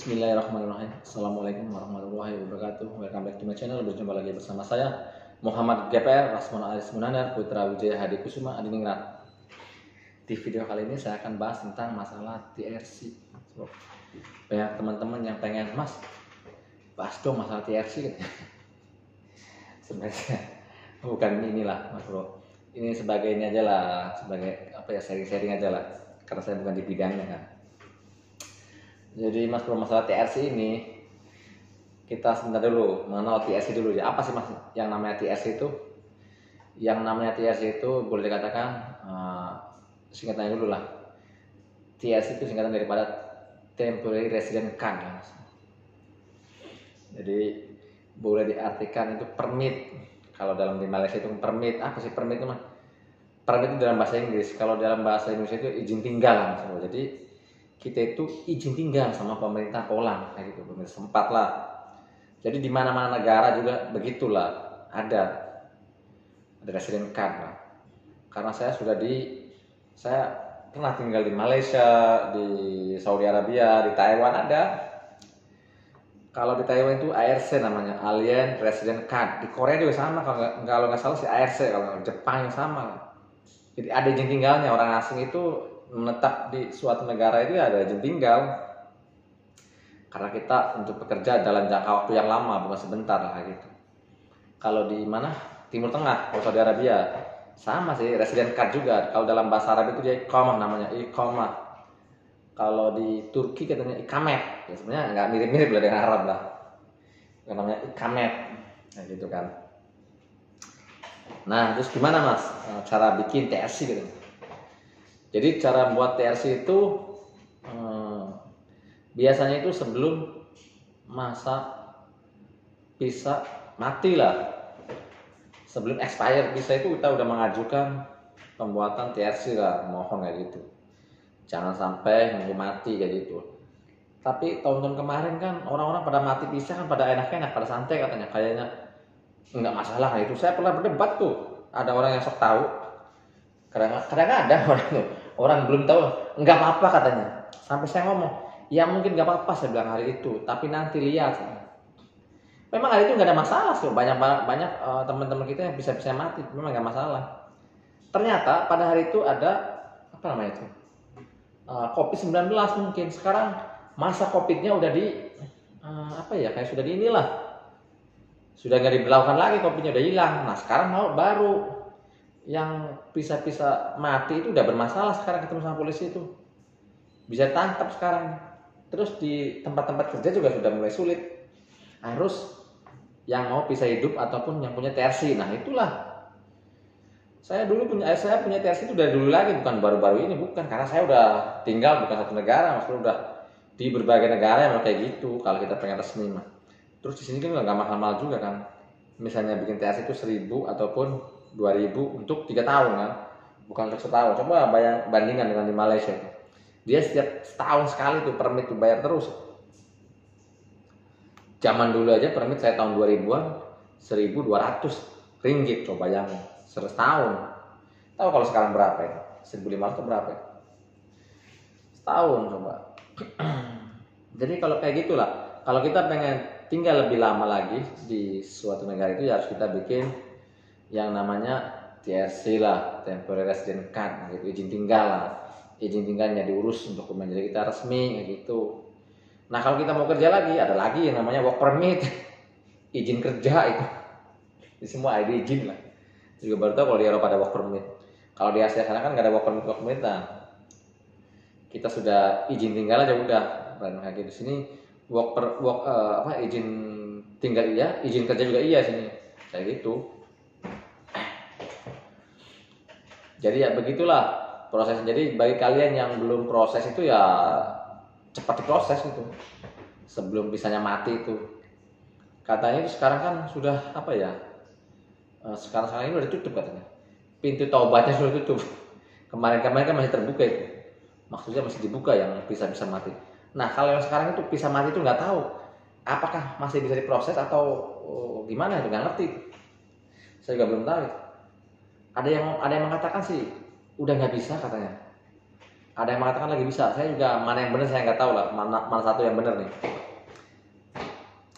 Bismillahirrahmanirrahim. Assalamualaikum warahmatullahi wabarakatuh. Welcome back to my channel. Berjumpa lagi bersama saya Muhammad GPR Rasmana Aris Munandar Putra Wijaya Hadi Kusuma Adiningrat. Di video kali ini saya akan bahas tentang masalah TRC. Banyak teman-teman yang pengen, Mas, bahas dong masalah TRC. Sebenarnya bukan inilah, Mas Bro. Ini sebagai ini aja lah, sebagai apa ya, sharing-sharing aja lah. Karena saya bukan di bidangnya kan. Jadi Mas Bro, masalah TRC ini kita sebentar dulu mengenal TRC dulu ya. Apa sih Mas yang namanya TRC itu? Yang namanya TRC itu boleh dikatakan singkatannya dulu lah. TRC itu singkatan daripada Temporary Resident Card ya, Mas. Jadi boleh diartikan itu permit. Kalau dalam di Malaysia itu permit. Apa sih permit itu Mas? Permit itu dalam bahasa Inggris. Kalau dalam bahasa Indonesia itu izin tinggal Mas Bro. Jadi kita itu izin tinggal sama pemerintah Poland kayak gitu, pemerintah sempat lah. Jadi di mana-mana negara juga begitulah, ada resident card lah. Karena saya pernah tinggal di Malaysia, di Saudi Arabia, di Taiwan ada. Kalau di Taiwan itu ARC namanya, Alien Resident Card. Di Korea juga sama, kalau nggak salah sih ARC, kalau Jepang yang sama. Jadi ada izin tinggalnya, orang asing itu menetap di suatu negara itu ya ada izin tinggal. Karena kita untuk bekerja dalam jangka waktu yang lama, bukan sebentar lah gitu. Kalau di mana? Timur Tengah, Saudi Arabia, sama sih, resident card juga. Kalau dalam bahasa Arab itu dia iqamah namanya, iqamah. Kalau di Turki katanya ikamet. Ya sebenarnya nggak mirip-mirip lah dengan Arab lah. Yang namanya ikamet. Nah gitu kan. Nah, terus gimana Mas cara bikin TRC gitu? Jadi cara membuat TRC itu biasanya itu sebelum masa visa mati lah, sebelum expire visa itu kita udah mengajukan pembuatan TRC lah, mohon kayak gitu. Jangan sampai nunggu mati kayak gitu. Tapi tahun-tahun kemarin kan orang-orang pada mati visa kan pada enak-enak, pada santai katanya, kayaknya nggak masalah itu. Saya pernah berdebat tuh, ada orang yang sok tahu. Kadang-kadang ada orang belum tahu, nggak apa-apa katanya. Sampai saya ngomong, ya mungkin nggak apa-apa saya bilang hari itu, tapi nanti lihat. Memang hari itu nggak ada masalah sih, banyak teman-teman kita yang bisa mati, memang nggak masalah. Ternyata pada hari itu ada apa namanya itu, COVID-19 mungkin. Sekarang masa COVID-nya udah kayak sudah di inilah, sudah nggak diberlakukan lagi, COVID-nya udah hilang. Nah sekarang baru yang bisa mati itu udah bermasalah sekarang, ketemu sama polisi itu bisa tangkap sekarang. Terus di tempat-tempat kerja juga sudah mulai sulit, harus yang mau bisa hidup ataupun yang punya TRC. Nah itulah saya punya TRC itu dari dulu lagi, bukan baru-baru ini, bukan, karena saya udah tinggal bukan satu negara, maksudnya udah di berbagai negara yang kayak gitu. Kalau kita pengen resmi mah, terus di sini kan nggak mahal-mahal juga kan, misalnya bikin TRC itu 1.000 ataupun 2.000 untuk 3 tahun kan, bukan untuk setahun. Coba bandingkan dengan di Malaysia itu, dia setiap setahun sekali tuh permit tuh bayar terus. Zaman dulu aja permit saya tahun 2000-an 1.200 ringgit, coba bayangin setahun. Tahu kalau sekarang berapa ya? 1.500 berapa ya? Setahun coba. Jadi kalau kayak gitulah, kalau kita pengen tinggal lebih lama lagi di suatu negara itu ya harus kita bikin yang namanya TRC lah, Temporary Resident Card gitu, izin tinggal lah. Izin tinggalnya diurus untuk jadi kita resmi kayak gitu. Nah kalau kita mau kerja lagi, ada lagi yang namanya work permit, izin kerja itu. Di semua ID izin lah. Juga baru tahu kalau di Eropa ada work permit. Kalau di Asia sana kan nggak ada work permit nah. Kita sudah izin tinggal aja udah, kayak gitu. Di sini izin tinggal iya, izin kerja juga iya sini, kayak gitu. Jadi ya begitulah proses. Jadi bagi kalian yang belum proses itu ya cepat diproses gitu, sebelum bisanya mati itu. Katanya itu sekarang kan sudah sekarang ini udah ditutup katanya, pintu taubatnya sudah tutup. Kemarin kan masih terbuka itu, maksudnya masih dibuka yang bisa mati. Nah kalau yang sekarang itu bisa mati itu nggak tahu apakah masih bisa diproses atau gimana itu, nggak ngerti. Saya juga belum tahu. Ada yang mengatakan sih udah nggak bisa katanya. Ada yang mengatakan lagi bisa, saya juga mana yang benar saya nggak tahu lah, mana satu yang benar nih.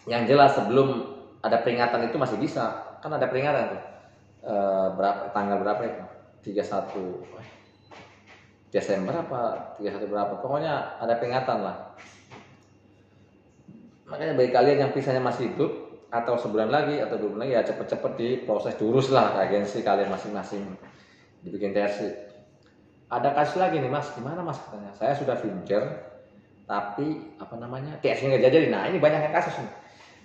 Yang jelas sebelum ada peringatan itu masih bisa, kan ada peringatan tuh. Berapa tanggal berapa itu? 31 Desember apa 31 berapa? Pokoknya ada peringatan lah. Makanya bagi kalian yang pisahnya masih hidup atau sebulan lagi atau 2 bulan lagi ya cepet-cepet diproses diurus lah ke agensi kalian masing-masing, dibikin TRC. Ada kasus lagi nih mas, gimana mas katanya? Saya sudah venture tapi apa namanya TRC-nya nggak jadi. Nah ini banyak kasus nih.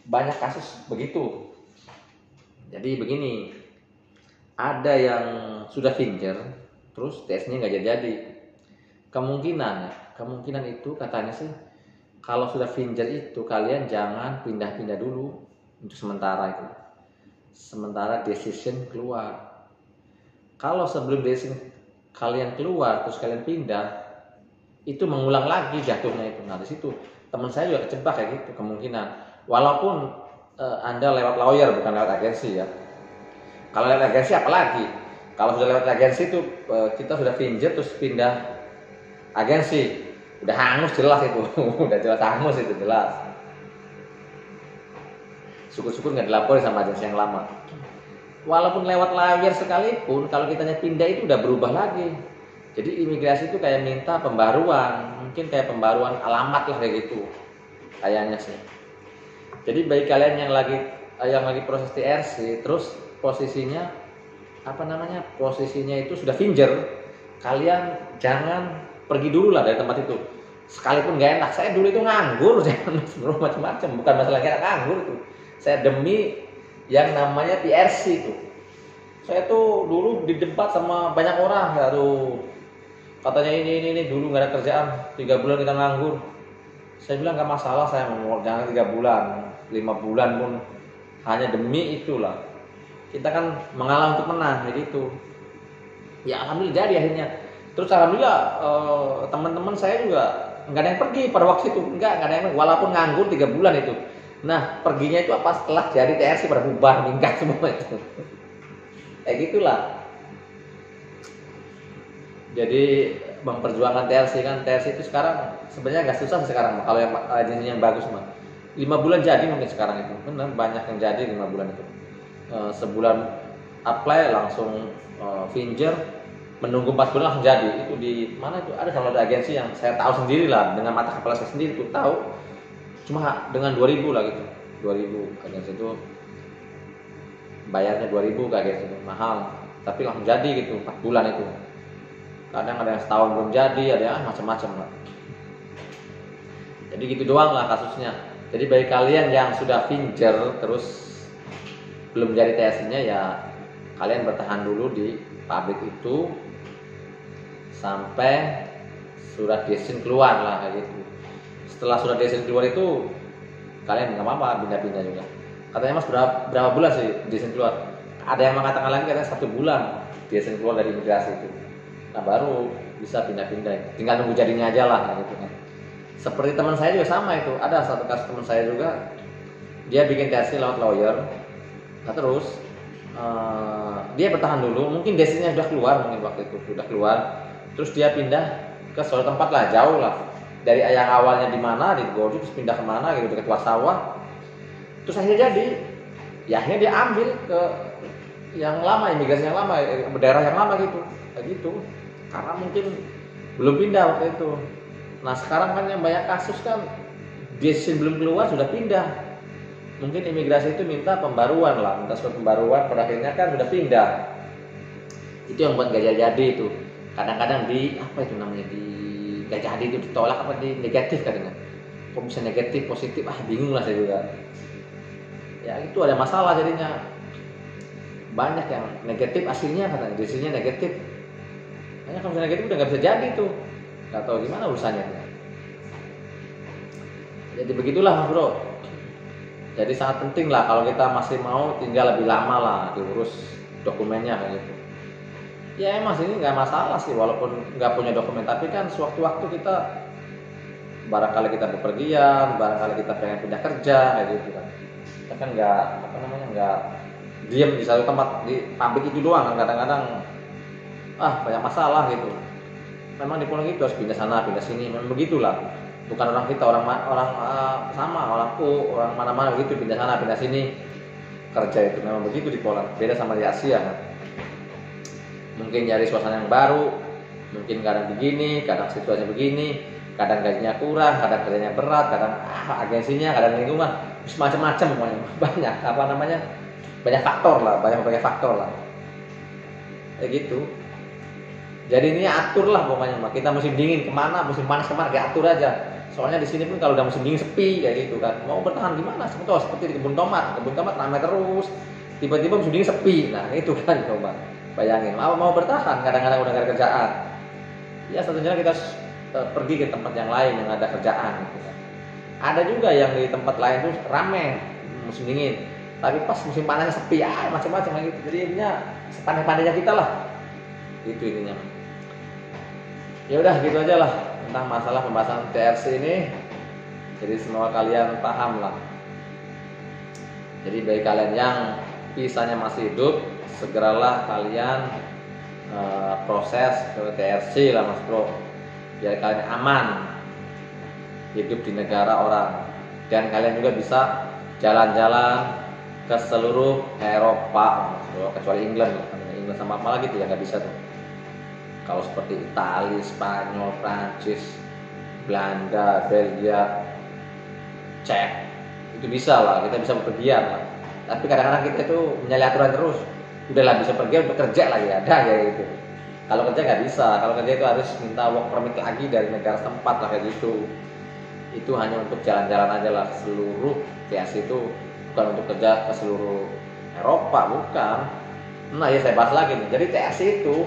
Banyak kasus begitu. Jadi begini, ada yang sudah venture terus TRC-nya nggak jadi. Kemungkinan itu katanya sih kalau sudah venture itu kalian jangan pindah-pindah dulu untuk sementara itu. Sementara decision keluar. Kalau sebelum decision kalian keluar terus kalian pindah, itu mengulang lagi jatuhnya itu. Nah di situ teman saya juga kecebak kayak gitu kemungkinan. Walaupun Anda lewat lawyer bukan lewat agensi ya. Kalau lewat agensi apalagi? Kalau sudah lewat agensi itu kita sudah venture terus pindah agensi, udah hangus jelas itu, udah jelas hangus itu jelas. Syukur-syukur nggak dilaporin sama agensi yang lama. Walaupun lewat lawyer sekalipun, kalau kitanya pindah itu udah berubah lagi. Jadi imigrasi itu kayak minta pembaruan, mungkin kayak pembaruan alamat lah kayak gitu, kayaknya sih. Jadi bagi kalian yang lagi proses TRC, terus posisinya posisinya itu sudah venture, kalian jangan pergi dulu lah dari tempat itu. Sekalipun nggak enak, saya dulu itu nganggur, jangan macam-macam, bukan masalah kayak nganggur itu. Saya demi yang namanya TRC itu. Saya tuh dulu didebat sama banyak orang, aduh, katanya ini dulu nggak ada kerjaan, 3 bulan kita nganggur. Saya bilang nggak masalah, saya mau jangan 3 bulan, 5 bulan pun hanya demi itulah. Kita kan mengalah untuk menang, gitu. Ya alhamdulillah jadi akhirnya. Terus alhamdulillah teman-teman saya juga nggak ada yang pergi pada waktu itu, nggak ada yang, walaupun nganggur 3 bulan itu. Nah perginya itu apa setelah jadi TRC pada bubar minggat semua itu. Kayak gitulah. Jadi memperjuangkan TRC kan, TRC itu sekarang sebenarnya nggak susah sekarang kalau yang agensinya yang bagus mah. 5 bulan jadi mungkin sekarang itu, benar banyak yang jadi 5 bulan itu. Sebulan apply langsung venture, menunggu 4 bulan langsung jadi. Itu di mana itu ada salah satu agensi yang saya tahu sendiri lah, dengan mata kepala saya sendiri tuh tahu. Cuma dengan 2.000 lah gitu, 2.000 agensi itu bayarnya 2.000 ke agensi itu mahal, tapi langsung jadi gitu 4 bulan itu. Kadang ada yang setahun belum jadi, ada yang macam-macam lah. Jadi gitu doang lah kasusnya. Jadi bagi kalian yang sudah venture terus belum jadi TRC-nya ya kalian bertahan dulu di pabrik itu sampai surat decision keluar lah kayak gitu. Setelah surat decision keluar itu kalian nggak apa-apa pindah-pindah juga. Katanya mas berapa bulan sih decision keluar? Ada yang mengatakan lagi katanya 1 bulan decision keluar dari imigrasi itu. Nah baru bisa pindah-pindah. Tinggal nunggu jadinya aja lah gitu kan. Seperti teman saya juga sama itu. Ada satu kasus teman saya juga, dia bikin TRC lewat lawyer. Nah terus dia bertahan dulu. Mungkin decisionnya sudah keluar, mungkin waktu itu sudah keluar. Terus dia pindah ke suatu tempat lah, jauh lah. Dari yang awalnya di mana, di Godu, terus pindah kemana gitu, dekat Warsawa. Terus akhirnya jadi, ya akhirnya dia ambil ke yang lama, imigrasi yang lama, daerah yang lama gitu, kayak gitu. Karena mungkin belum pindah waktu itu. Nah sekarang kan yang banyak kasus kan, decision belum keluar sudah pindah. Mungkin imigrasi itu minta pembaruan lah, minta surat pembaruan, pada akhirnya kan sudah pindah. Itu yang buat gak jadi itu. Kadang-kadang di apa itu namanya di gak jadi itu ditolak apa di negatif katanya. Kok bisa negatif positif bingung lah saya juga. Ya itu ada masalah jadinya. Banyak yang negatif aslinya katanya, decisionnya negatif. Hanya kalau negatif udah nggak bisa jadi tuh. Nggak tahu gimana urusannya. Jadi begitulah bro. Jadi sangat penting lah kalau kita masih mau tinggal lebih lama lah diurus dokumennya kayak gitu. Ya emang sini nggak masalah sih walaupun nggak punya dokumen, tapi kan sewaktu-waktu kita barangkali kita bepergian, barangkali kita pengen pindah kerja kayak gitu kan. Kita kan nggak diam di satu tempat di pabrik itu doang kan, kadang-kadang banyak masalah gitu. memang di Polandia itu harus pindah sana pindah sini, memang begitulah. Bukan orang kita, orang sama orang mana-mana begitu, pindah sana pindah sini kerja itu memang begitu di Poland. Beda sama di Asia kan. Mungkin nyari suasana yang baru, mungkin kadang begini, kadang situasinya begini, kadang gajinya kurang, kadang kerjanya berat, kadang agensinya, kadang lingkungan, macam-macam pokoknya. Banyak banyak faktor lah, banyak faktor lah. Kayak gitu. Jadi ini atur lah pokoknya, kita musim dingin kemana, musim panas kemana, kayak atur aja. Soalnya di sini pun kalau udah musim dingin sepi kayak gitu kan. Mau bertahan gimana? Seperti di kebun tomat ramai terus. Tiba-tiba musim dingin sepi. Nah, itu kan coba. Bayangin, mau bertahan kadang-kadang udah gak ada kerjaan. Ya satunya kita pergi ke tempat yang lain yang ada kerjaan gitu kan. Ada juga yang di tempat lain tuh rame musim dingin. Tapi pas musim panasnya sepi macam-macam gitu. Jadi intinya sepandai-pandainya kita lah. Itu intinya. Ya udah gitu aja lah tentang masalah pembahasan TRC ini. Jadi semoga kalian paham lah. Jadi bagi kalian yang pisahnya masih hidup, segeralah kalian proses ke TRC lah Mas Bro, biar kalian aman hidup di negara orang, dan kalian juga bisa jalan-jalan ke seluruh Eropa Mas Bro, kecuali England sama apa lagi tuh ya nggak bisa tuh. Kalau seperti Italia, Spanyol, Prancis, Belanda, Belgia, Cek, itu bisa lah, kita bisa bepergian lah. Tapi kadang-kadang kita itu menyalahi aturan terus. Udahlah bisa pergi untuk kerja lagi ada ya gitu. Kalau kerja nggak bisa, kalau kerja itu harus minta work permit lagi dari negara setempat lah kayak gitu. Itu hanya untuk jalan-jalan aja lah, seluruh TRC itu bukan untuk kerja ke seluruh Eropa, bukan. Nah ya saya bahas lagi nih. Jadi TRC itu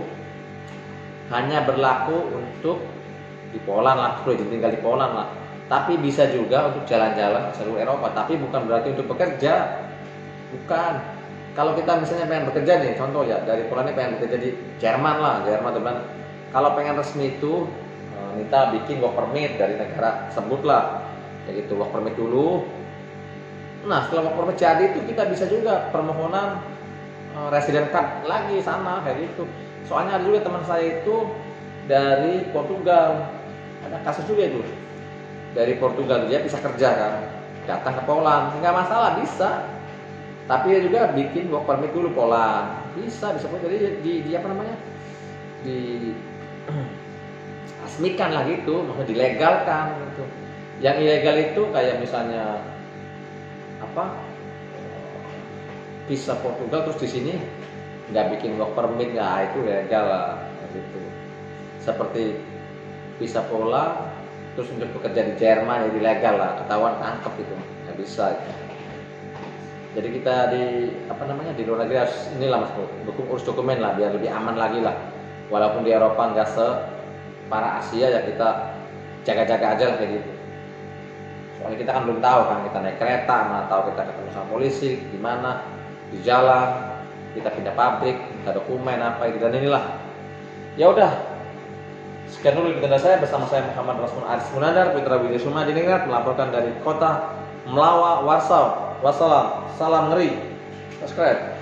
hanya berlaku untuk di Poland lah, tinggal di Poland lah. Tapi bisa juga untuk jalan-jalan ke seluruh Eropa. Tapi bukan berarti untuk bekerja, bukan. Kalau kita misalnya pengen bekerja nih, contoh ya dari Polandia pengen bekerja di Jerman lah, teman. Kalau pengen resmi itu minta bikin work permit dari negara tersebut lah, kayak gitu work permit dulu. Nah setelah work permit jadi itu kita bisa juga permohonan resident card lagi sana kayak gitu. Soalnya ada juga teman saya itu dari Portugal, ada kasus juga itu dari Portugal, dia bisa kerja kan, datang ke Poland nggak masalah bisa, tapi dia juga bikin work permit dulu Poland bisa jadi di apa namanya di asmikan lah gitu, maksudnya dilegalkan gitu. Yang ilegal itu kayak misalnya apa visa Portugal terus di sini nggak bikin work permit, nggak itu legal lah gitu. Seperti visa Poland terus untuk bekerja di Jerman jadi legal lah, ketahuan tangkap itu nggak bisa itu. Jadi kita di apa namanya di luar negeri harus inilah Mas Bro, urus dokumen lah biar lebih aman lagi lah. Walaupun di Eropa nggak separah Asia ya, kita jaga-jaga aja lah kayak gitu. Soalnya kita kan belum tahu kan, kita naik kereta mana tahu kita ketemu sama polisi di mana di jalan, kita pindah pabrik, kita dokumen apa itu dan inilah. Ya udah, sekian dulu video saya bersama saya Muhammad Rasmun Aris Munandar Putra Widya Sumadiningrat melaporkan dari kota Mlawa, Warsaw. Wassalam, salam ngeri. Subscribe.